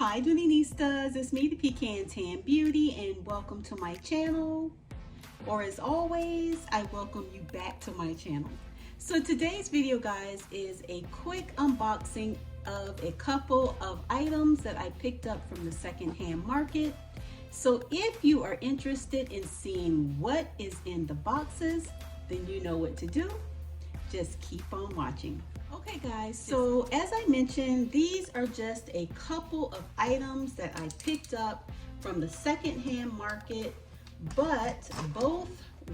Hi Dooneynistas, it's me the Pecan Tan Beauty and welcome to my channel. Or as always, I welcome you back to my channel. So today's video guys is a quick unboxing of a couple of items that I picked up from the secondhand market. So if you are interested in seeing what is in the boxes, then you know what to do. Just keep on watching. Okay guys, so as I mentioned, these are just a couple of items that I picked up from the secondhand market, but both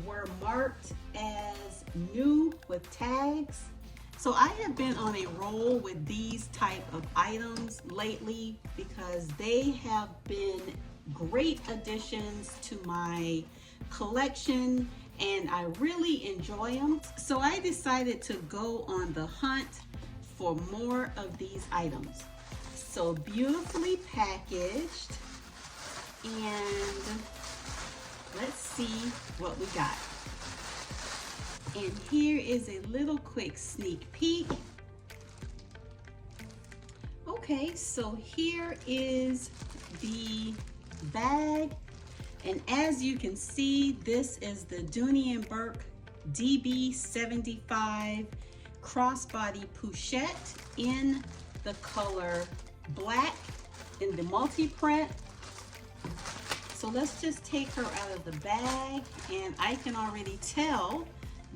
were marked as new with tags. So I have been on a roll with these type of items lately because they have been great additions to my collection and I really enjoy them. So I decided to go on the hunt for more of these items. So beautifully packaged, and let's see what we got. And here is a little quick sneak peek. Okay, so here is the bag. And as you can see, this is the Dooney and Bourke DB75 crossbody pochette in the color black in the multi-print. So let's just take her out of the bag, and I can already tell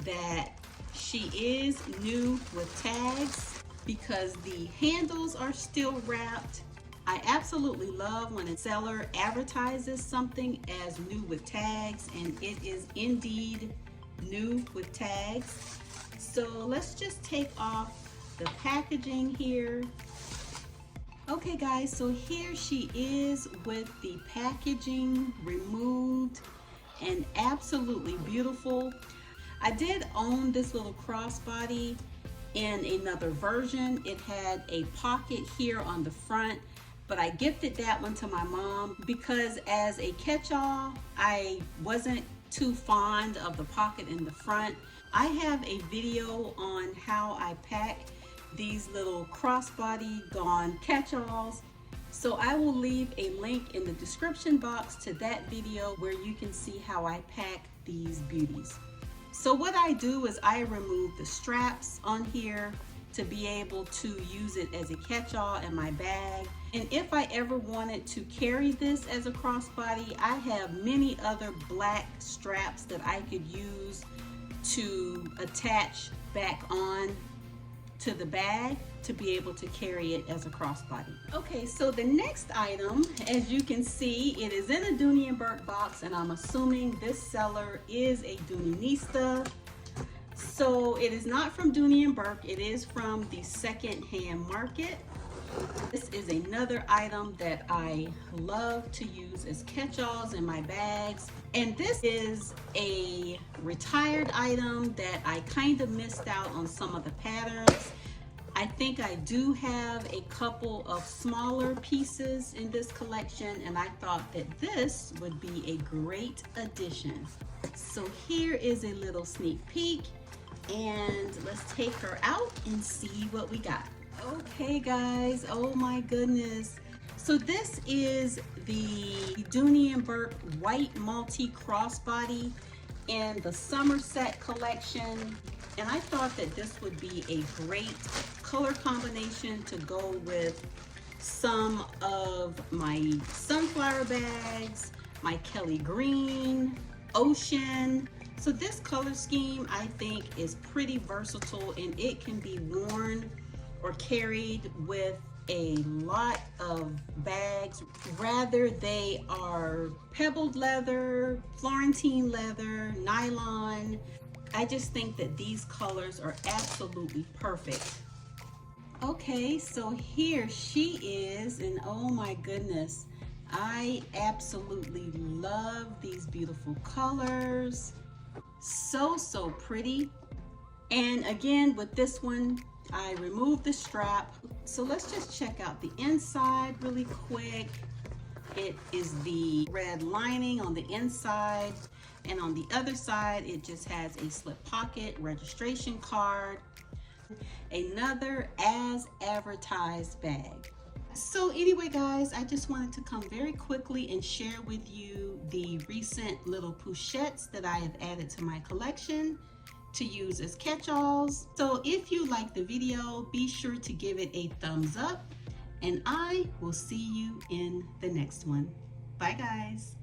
that she is new with tags because the handles are still wrapped. I absolutely love when a seller advertises something as new with tags, and it is indeed new with tags. So let's just take off the packaging here. Okay guys, so here she is with the packaging removed and absolutely beautiful. I did own this little crossbody in another version. It had a pocket here on the front, but I gifted that one to my mom because as a catch-all, I wasn't too fond of the pocket in the front. I have a video on how I pack these little crossbody gone catch-alls. So I will leave a link in the description box to that video where you can see how I pack these beauties. So what I do is I remove the straps on here to be able to use it as a catch-all in my bag. And if I ever wanted to carry this as a crossbody, I have many other black straps that I could use to attach back on to the bag to be able to carry it as a crossbody. Okay, so the next item, as you can see, it is in a Dooney and Bourke box, and I'm assuming this seller is a Dooneyista. So it is not from Dooney and Bourke, it is from the second-hand market. This is another item that I love to use as catch-alls in my bags. And this is a retired item that I kind of missed out on some of the patterns. I think I do have a couple of smaller pieces in this collection, and I thought that this would be a great addition. So here is a little sneak peek, and let's take her out and see what we got. Okay guys, oh my goodness. So this is the Dooney and Bourke white multi crossbody in the Somerset collection. And I thought that this would be a great color combination to go with some of my sunflower bags, my Kelly green, ocean. So this color scheme I think is pretty versatile, and it can be worn or carried with a lot of bags. Rather they are pebbled leather, Florentine leather, nylon. I just think that these colors are absolutely perfect. Okay, so here she is, and oh my goodness, I absolutely love these beautiful colors. So pretty. And again, with this one, I removed the strap. So let's just check out the inside really quick. It is the red lining on the inside, and on the other side it just has a slip pocket, registration card, another as advertised bag. So anyway, guys, I just wanted to come very quickly and share with you the recent little pochettes that I have added to my collection to use as catch-alls. So if you like the video, be sure to give it a thumbs up, and I will see you in the next one. Bye, guys.